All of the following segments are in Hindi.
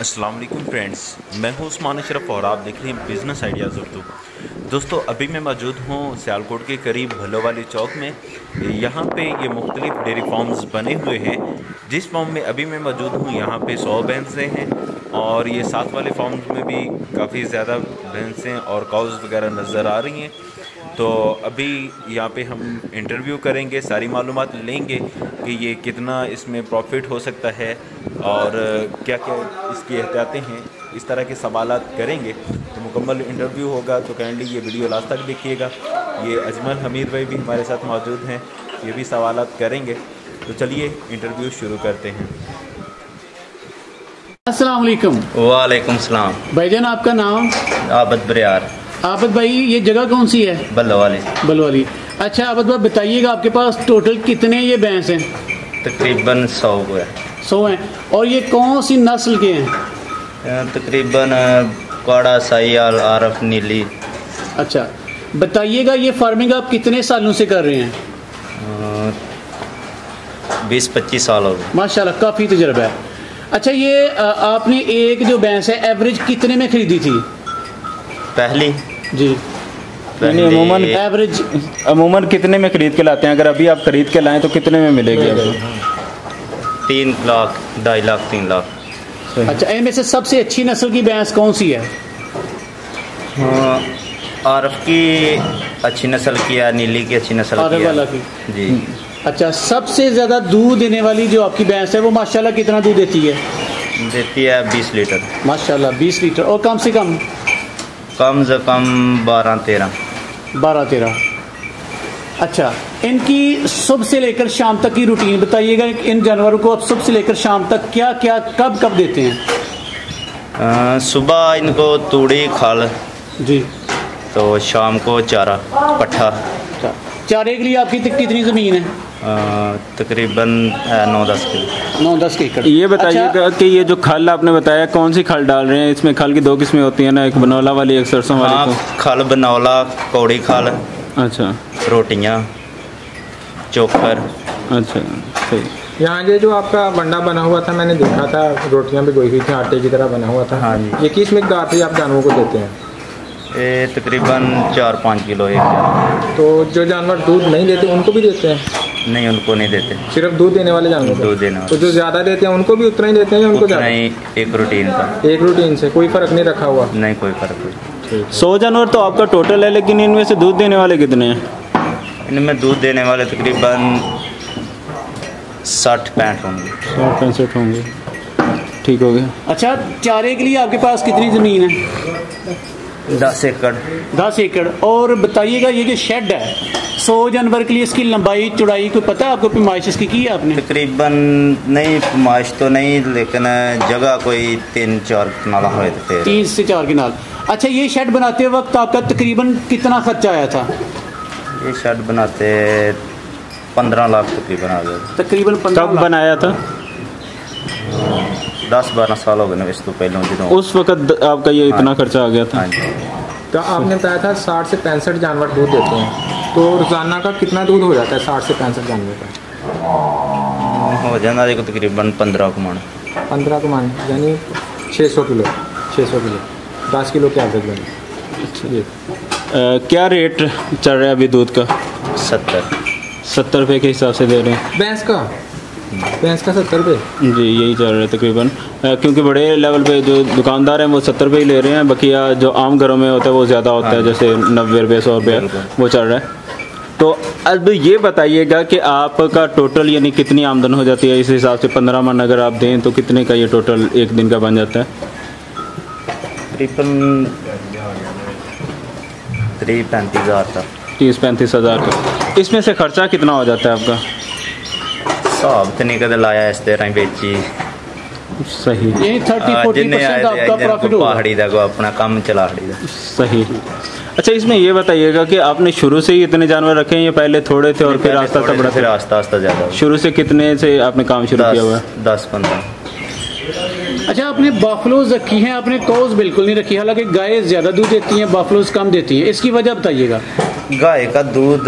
अस्सलाम वालेकुम फ्रेंड्स, मैं हूं उस्मान अशरफ और आप देख रहे हैं बिज़नेस आइडियाज़ उर्दू। दोस्तों, अभी मैं मौजूद हूं सियालकोट के करीब भलो वाली चौक में। यहां पे ये मुख्तलिफ डेयरी फार्म्स बने हुए हैं। जिस फार्म में अभी मैं मौजूद हूं यहां पे 100 भैंसें हैं और ये साथ वाले फार्म्स में भी काफ़ी ज़्यादा भैंसें और काउज़ वगैरह नज़र आ रही हैं। तो अभी यहाँ पे हम इंटरव्यू करेंगे, सारी मालूमात लेंगे कि ये कितना इसमें प्रॉफिट हो सकता है और क्या क्या इसकी एहतियातें हैं, इस तरह के सवालात करेंगे। तो मुकम्मल इंटरव्यू होगा, तो काइंडली ये वीडियो लास्ट तक देखिएगा। ये अजमल हमीद भाई भी हमारे साथ मौजूद हैं, ये भी सवालात करेंगे। तो चलिए इंटरव्यू शुरू करते हैं। अस्सलाम वालेकुम। वालेकुम सलाम। भाईजान, आपका नाम? आबद बरियार। आबद भाई, ये जगह कौन सी है? बल्लवाली। बलवाली। अच्छा आबद भाई, बताइएगा आपके पास टोटल कितने ये भैंस हैं? तकरीबन 100 है। 100 हैं। और ये कौन सी नस्ल के हैं? तकरीबन काड़ा, साहियाल, आरफ, नीली। अच्छा, बताइएगा ये फार्मिंग आप कितने सालों से कर रहे हैं? 20-25 साल हो गए। माशाल्लाह, काफ़ी तजर्बा है। अच्छा, ये आपने एक जो भैंस है एवरेज कितने में खरीदी थी? पहली जी, अमूमन कितने में खरीद के लाते हैं? अगर अभी आप खरीद के लाएं तो कितने में मिलेगी आपको? 3 लाख, 2.5 लाख, 3 लाख। अच्छा, इनमें से सबसे अच्छी नस्ल की भैंस कौन सी है? आरफ की अच्छी नस्ल की है, नीली की अच्छी नस्ल आरफ की वाला है की। जी। अच्छा, सबसे ज़्यादा दूध देने वाली जो आपकी भैंस है वो माशाल्लाह कितना दूध देती है? देती है 20 लीटर। माशाल्लाह 20 लीटर। और कम से कम? कम से कम 12-13। 12-13। अच्छा, इनकी सुबह से लेकर शाम तक की रूटीन बताइएगा। इन जानवरों को आप सुबह से लेकर शाम तक क्या क्या कब कब देते हैं? सुबह इनको तूड़ी, खल जी, तो शाम को चारा, पट्ठा। अच्छा, चारे के लिए आपकी कितनी ज़मीन है? तकरीबन 9-10 किलो। 9-10 एकड़। ये बताइएगा कि ये जो खल आपने बताया, कौन सी खल डाल रहे हैं? इसमें खल की 2 किस्में होती हैं ना, एक बनौला वाली, एक सरसों वाली। हाँ, खल बनौला, कौड़ी खल। अच्छा, रोटियाँ, चोकर। अच्छा, सही। यहाँ ये जो आपका बंडा बना हुआ था, मैंने देखा था, रोटियाँ भी गोई हुई थी, आटे की तरह बना हुआ था। हाँ जी। ये किस मिकदार से आप जानवरों को देते हैं? ये तकरीबन 4-5 किलो एक जानवर। तो जो जानवर दूध नहीं देते उनको भी देते हैं? नहीं, उनको नहीं देते, सिर्फ दूध देने वाले जानवर को? दूध देने वाले। तो जो ज़्यादा देते हैं उनको भी उतना ही देते हैं या उनको ज़्यादा? नहीं, एक रूटीन का। एक रूटीन से कोई फ़र्क नहीं रखा हुआ? नहीं, कोई फर्क नहीं। 100 जानवर तो आपका टोटल है, लेकिन इनमें से दूध देने वाले कितने हैं? इनमें दूध देने वाले तकरीबन 60-65 होंगे। 65 होंगे। ठीक हो गया। अच्छा, चारे के लिए आपके पास कितनी ज़मीन है? 10 एकड़। 10 एकड़। और बताइएगा ये जो शेड है 100 जानवर के लिए, इसकी लंबाई चौड़ाई कोई पता है आपको? पैमाइश इसकी की है आपने? तकरीबन नहीं, पैमाइश तो नहीं, लेकिन जगह कोई 3-4 कनाल हुए तो फिर 3 से 4 कनाल। अच्छा, ये शेड बनाते वक्त आपका तकरीबन कितना खर्चा आया था? ये शेड बनाते 15 लाख तकरीबन आ गया। तकरीबन 15 कब लाख। बनाया था? 10-12 साल हो गए ना, इस तो पहले दिनों। उस वक्त आपका ये इतना खर्चा आ गया था? हाँ जी। तो आपने बताया था 60 से 65 जानवर दूध देते हैं, तो रोज़ाना का कितना दूध हो जाता है 60 से 65 जानवर का? हो जाना देखो तकरीबन 15 कमान। 15 कमान यानी 600 किलो। 600 किलो 10 किलो के एवरेज बने। जी। क्या रेट चल रहा है अभी दूध का? 70 रुपये के हिसाब से दे रहे हैं। भैंस का 70 रुपये? जी, यही चल रहा है तकरीबन। क्योंकि बड़े लेवल पे जो दुकानदार हैं वो 70 रुपये ही ले रहे हैं, बाकी जो आम घरों में होता है वो ज़्यादा होता है, जैसे 90 रुपये, 100 रुपये वो चल रहा है। तो अब ये बताइएगा कि आपका टोटल यानी कितनी आमदन हो जाती है? इस हिसाब से 15 मन अगर आप दें तो कितने का ये टोटल एक दिन का बन जाता है? तकरीबन 30-35 हज़ार का। 30-35 हज़ार का। इसमें से खर्चा कितना हो जाता है आपका? हिसाब तो नहीं कदे लाया, इस तरह बेची। सही। ये 30-40% आपका प्रॉफिट होगा। पहाड़ी का को अपना काम चला दा। सही। अच्छा, इसमें ये बताइएगा कि आपने शुरू से ही इतने जानवर रखे हैं या पहले थोड़े थे और फिर आस्ता आस्ता बढ़ा? फिर आस्ता आस्ता ज़्यादा। शुरू से कितने से आपने काम शुरू किया हुआ है? 10-15। अच्छा, आपने बाफलोज रखी हैं, आपने कौज बिल्कुल नहीं रखी, हालांकि गाय ज़्यादा दूध देती हैं, बाफलोज कम देती हैं, इसकी वजह बताइएगा। गाय का दूध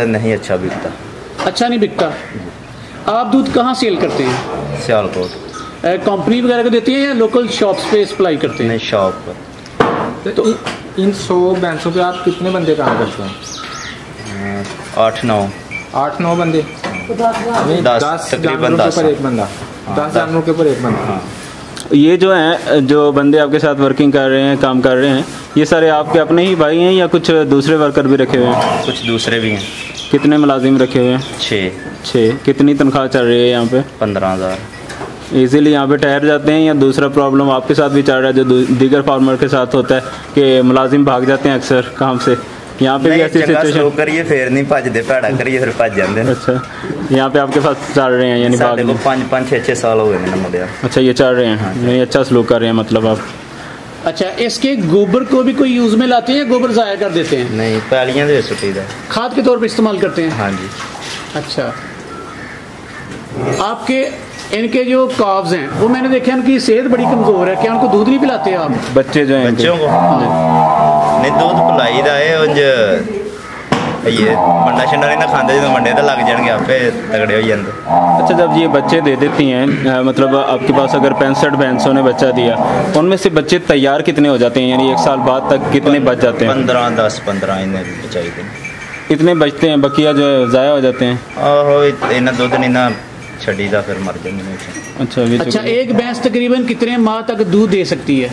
नहीं अच्छा बिकता। अच्छा नहीं बिकता। आप दूध कहाँ सेल करते हैं? सियालकोट। कंपनी वगैरह को देती हैं या लोकल शॉप्स पे सप्लाई करते हैं? नहीं, शॉप पर। तो इन 100 भैंसों पे आप कितने बंदे काम करते हैं? 8-9 बंदे? 10 तकरीबन 10 पर एक बंदा, 10 जानवरों के ऊपर एक बंदा। ये जो हैं, जो बंदे आपके साथ वर्किंग कर रहे हैं, काम कर रहे हैं, ये सारे आपके अपने ही भाई हैं या कुछ दूसरे वर्कर भी रखे हुए हैं? कुछ दूसरे भी हैं। कितने मुलाजिम रखे हुए हैं? 6। कितनी तनख्वाह चल रही है यहाँ पे? 15,000। इजीली यहाँ पे ठहर जाते हैं या दूसरा प्रॉब्लम आपके साथ भी चल रहा है जो दीगर फार्मर के साथ होता है कि मुलाजिम भाग जाते हैं अक्सर काम से? यहाँ पे भी ऐसी सिचुएशन? करिए फिर नहीं भजते, भैड़ा करिए फिर भज जाते हैं। अच्छा, यहाँ पे आपके पास चल रहे हैं यानी भाग? 5-6 साल हो गए ना मुंडे। अच्छा, ये चल रहे हैं, नहीं अच्छा सलूक कर रहे हैं मतलब आप? अच्छा, इसके गोबर को भी कोई यूज़ में लाते हैं या गोबर ज़ाया कर देते हैं? नहीं, पैलियाँ दे सुट्टी दा खाद के तौर पर इस्तेमाल करते हैं? हाँ जी। अच्छा, आपके इनके जो काव्स हैं वो मैंने देखा उनकी सेहत बड़ी कमज़ोर है, क्या उनको दूध नहीं पिलाते हैं आप? बच्चे जो हैं बच्चों को नहीं दूध पिलाई दा है। उंज ये मंडा शंडा नहीं ना खाते, जो मंडे तो लग जाएंगे आपे तगड़े हो जाते। अच्छा, जब ये बच्चे दे देती हैं, मतलब आपके पास अगर 65 भैंसों ने बच्चा दिया, उनमें से बच्चे तैयार कितने हो जाते हैं, यानी 1 साल बाद तक कितने बच जाते हैं? 15-10-15 इन्हें चाहिए। इतने बचते हैं, बकिया जो है ज़ाया हो जाते हैं? आहो, इन्हें दूध नहीं ना छड़ी दा फिर मर जाएंगे। अच्छा, एक भैंस तकरीबन कितने माह तक दूध दे सकती है?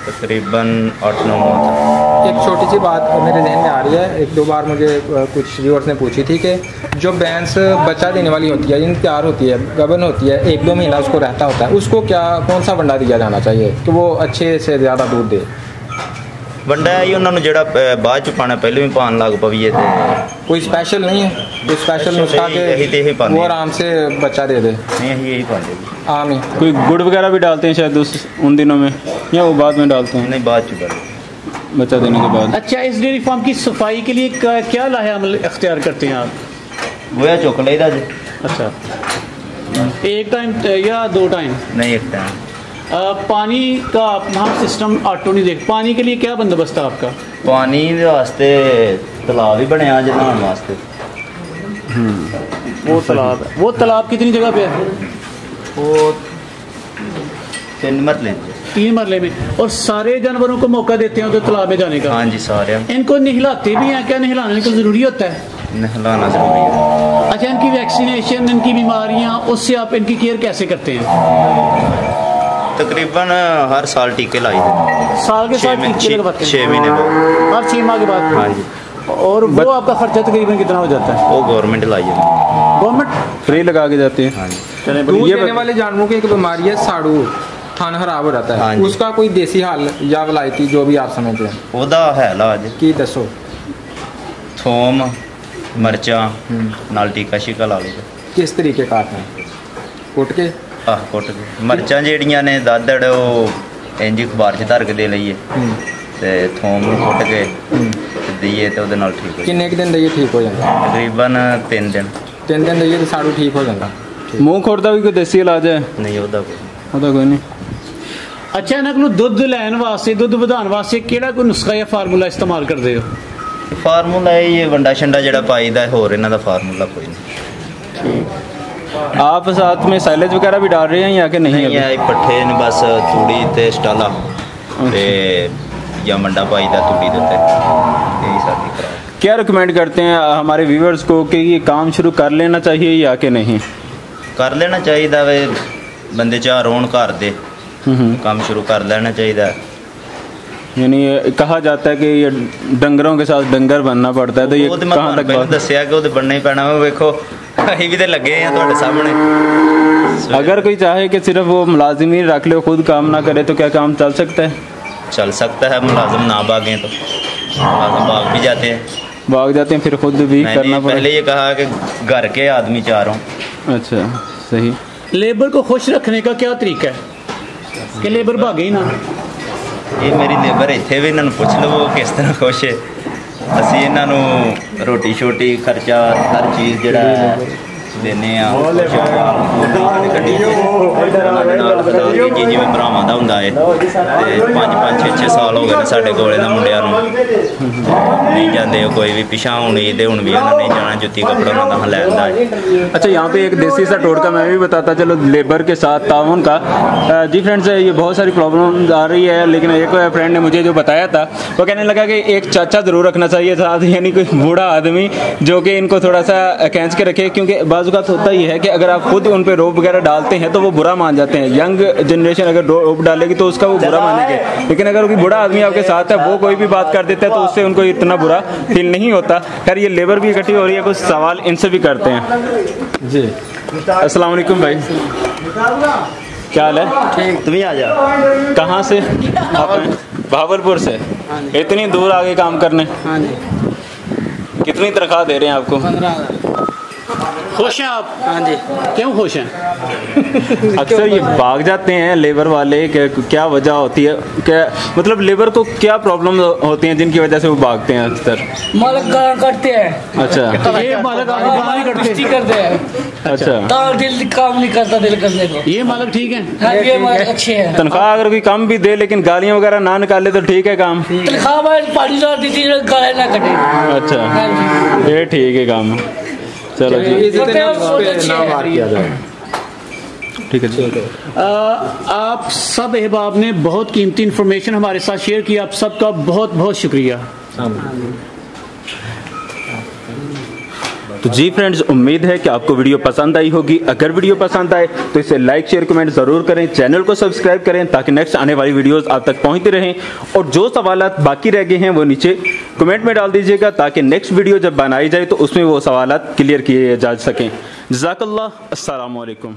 तकरीबन 8-9 माह तक। एक छोटी सी बात मेरे जहन में आ रही है, 1-2 बार मुझे कुछ व्यूअर्स ने पूछी थी कि जो भैंस बच्चा देने वाली होती है, तैयार होती है, गबन होती है, 1-2 महीना उसको रहता होता है, उसको कौन सा वंडा दिया जाना चाहिए कि वो अच्छे से ज़्यादा दूध दे? वंडा है उन्होंने जोड़ा बाद च पाना पहले भी पान लग पवीए थे। कोई स्पेशल नहीं है, कोई स्पेशल नुस्खा के वो आराम से बच्चा दे दे? नहीं, यही पाते आम ही। कोई गुड़ वगैरह भी डालते हैं शायद उन दिनों में, या वो बाद में डालते हैं? नहीं, बाद च बच्चा देने के बाद। अच्छा, इस डेयरी फार्म की सफाई के लिए क्या लाहे अमल इख्तियार करते हैं आप? वो चुक लेदा जी। अच्छा, एक टाइम या 2 टाइम? नहीं, एक टाइम। पानी का वहाँ सिस्टम ऑटो नहीं देख, पानी के लिए क्या बंदोबस्त है आपका? पानी वास्ते तालाब ही बने आज नहाने वास्ते। वो तालाब है। वो तालाब कितनी जगह पे है? वो 3 मरले। 3 मरले में। और सारे जानवरों को मौका देते हैं उधर तालाब में जाने का? हाँ जी, सारे। इनको नहलाते भी हैं क्या? नहलाने को ज़रूरी होता है? नहलाना जरूरी है। अच्छा, इनकी वैक्सीनेशन, इनकी बीमारियाँ, उससे आप इनकी केयर कैसे करते हैं? तकरीबन हर साल टीके लाई थे। साल के साथ टीके लगवाते हैं? 6 महीने बाद। हर 6 माह के बाद? हाँ जी। और वो आपका खर्चा तकरीबन कितना हो जाता है? वो गवर्नमेंट लाई है। गवर्नमेंट फ्री लगा के जाती है? हाँ जी। चले दूध देने वाले जानवरों की एक बीमारी है साड़ू, थान खराब हो जाता है। हाँ जी। उसका कोई देसी हल या वलायती जो भी आप समझते हैं? ਉਹਦਾ है इलाज की दसो। थोम, मरचा नाल टीका शीका ला लो। किस तरीके काटना? कुट के? ਆਹ ਕੁੱਟ ਕੇ ਮਰਚਾਂ ਜਿਹੜੀਆਂ ਨੇ ਦਾਦੜ ਉਹ ਇੰਜ ਅਖਬਾਰ 'ਚ ਧਰ ਕੇ ਦੇ ਲਈਏ ਤੇ ਥੋਮ ਨੂੰ ਕੁੱਟ ਕੇ ਤੇ ਦਈਏ ਤੇ ਉਹਦੇ ਨਾਲ ਠੀਕ ਹੋ ਕਿੰਨੇ ਕੁ ਦਿਨ ਦਈਏ ਠੀਕ ਹੋ ਜਾਂਦਾ? ਤਕਰੀਬਨ 3 ਦਿਨ। 3 ਦਿਨ ਦਈਏ ਤੇ ਸਾੜੂ ਠੀਕ ਹੋ ਜਾਂਦਾ? ਮੂੰਹ ਖੋੜ ਦਾ ਵੀ ਕੋਈ ਦੇਸੀ ਇਲਾਜ ਹੈ? ਨਹੀਂ, ਉਹਦਾ ਕੋਈ ਨਹੀਂ। अच्छा, इन्हों को दुध लैन वास्ते, दुध ਵਧਾਉਣ वास्ते ਕਿਹੜਾ ਕੋਈ ਨੁਸਖਾ ਜਾਂ ਫਾਰਮੂਲਾ ਇਸਤੇਮਾਲ ਕਰਦੇ ਹੋ? फार्मूला ये वंडा शंडा ਜਿਹੜਾ ਪਾਈਦਾ ਹੋਰ ਇਹਨਾਂ ਦਾ फार्मूला कोई नहीं। आप साथ में साइलेज वगैरह भी डाल रहे हैं या कि नहीं? नहीं है, पट्ठे ने बस तूड़ी ते स्टाला ते या मंडा पाईदा तूड़ी दे उत्ते, यही सारी करा। क्या रिकमेंड करते हैं हमारे व्यूअर्स को कि ये काम शुरू कर लेना चाहिए या कि नहीं? कर लेना चाहिए वे, बंदे चार होण घर दे काम शुरू कर लेना चाहिए। यानी कहा जाता है कि ये डंगरों के साथ डंगर बनना पड़ता है, तो ये कहाँ तक बात? दसिया कि बनना ही पैना। वेखो अभी भी तो लगे हैं तुहाडे सामने। अगर कोई चाहे कि सिर्फ वो मुलाजिम ही रख ले, खुद काम ना करे, तो क्या काम चल सकता है? चल सकता है, मुलाजिम ना भागें तो मुलाजिम भाग भी जाते हैं। भाग जाते हैं, फिर खुद भी करना पड़ता है। पहले ये कहा कि घर के आदमी चारों। अच्छा, सही। लेबर को खुश रखने का क्या तरीका है कि लेबर भागे ही ना? ये मेरी लेबर इत्थे भी इन्होंने पूछ लो वो किस तरह खुश है। ਅਸੀਂ ਇਹਨਾਂ ਨੂੰ ਰੋਟੀ ਛੋਟੀ ਖਰਚਾ ਹਰ ਚੀਜ਼ ਜਿਹੜਾ ਦਿੰਦੇ ਆ ਗੱਡੀ ਜੀ ਜਿਵੇਂ ਭਰਾਵਾਂ ਦਾ ਹੁੰਦਾ ਹੈ ਤੇ 5-5 6-6 ਸਾਲ ਹੋ ਗਏ ਨੇ ਸਾਡੇ ਕੋਲੇ ਦਾ ਮੁੰਡਿਆਂ ਨੂੰ नहीं जाते कोई भी पिछा होनी तो हूँ भी उन्होंने नहीं जाना जुत्ती कपड़ा उन्होंने लैंदा है। अच्छा, यहाँ पे एक देसी सा टोटका मैं भी बताता चलो लेबर के साथ ताउन का। जी फ्रेंड्स, ये बहुत सारी प्रॉब्लम आ रही है, लेकिन एक फ्रेंड ने मुझे जो बताया था वो कहने लगा कि एक चाचा ज़रूर रखना चाहिए साथ, यानी कोई बूढ़ा आदमी जो कि इनको थोड़ा सा खींच के रखे, क्योंकि बाज़-औक़ात होता ही है कि अगर आप खुद उन पर रोप वगैरह डालते हैं तो वो बुरा मान जाते हैं। यंग जनरेशन अगर रोप डालेगी तो उसका वो बुरा मानेंगे, लेकिन अगर कोई बूढ़ा आदमी आपके साथ है वो कोई भी बात कर देता है तो उससे उनको इतना बुरा फील नहीं होता। खैर, ये लेबर भी इकट्ठी हो रही है, कुछ सवाल इनसे भी करते हैं। जी, अस्सलाम वालेकुम भाई, क्या हाल है? ठीक, तुम ही आ जाओ। कहाँ से आप हैं? भावलपुर से। इतनी दूर आगे काम करने? हाँ जी। कितनी तनख्वाह दे रहे हैं आपको? 15,000। खुश हैं आप? हाँ जी। क्यों खुश हैं? अक्सर ये भाग जाते हैं लेबर वाले, क्या वजह होती है? क्या मतलब लेबर को क्या प्रॉब्लम होती हैं जिनकी वजह से वो भागते हैं अक्सर? मालक गाना करते हैं। अच्छा, ये मालक आपको गाना नहीं करते? करते हैं। अच्छा, दिल काम नहीं करता दिल करने को। ये मालक ठीक है? हाँ, ये मालक अच्छे हैं। तनख्वाह अगर कोई कम भी दे लेकिन गालियाँ वगैरह ना निकाले तो ठीक है काम? तनख्वाह में पानी डाल दी थी, गाले ना कटे। अच्छा, हाँ जी। ये ठीक है काम। चलो जी, ठीक है जी। आप सब अहबाब ने बहुत कीमती इन्फॉर्मेशन हमारे साथ शेयर की, आप सबका बहुत बहुत शुक्रिया। तो जी फ्रेंड्स, उम्मीद है कि आपको वीडियो पसंद आई होगी। अगर वीडियो पसंद आए तो इसे लाइक शेयर कमेंट ज़रूर करें, चैनल को सब्सक्राइब करें ताकि नेक्स्ट आने वाली वीडियोस आप तक पहुंचती रहें। और जो सवालात बाकी रह गए हैं वो नीचे कमेंट में डाल दीजिएगा ताकि नेक्स्ट वीडियो जब बनाई जाए तो उसमें वो सवालात क्लियर किए जा सकें। जज़ाकल्लाह, अस्सलामु अलैकुम।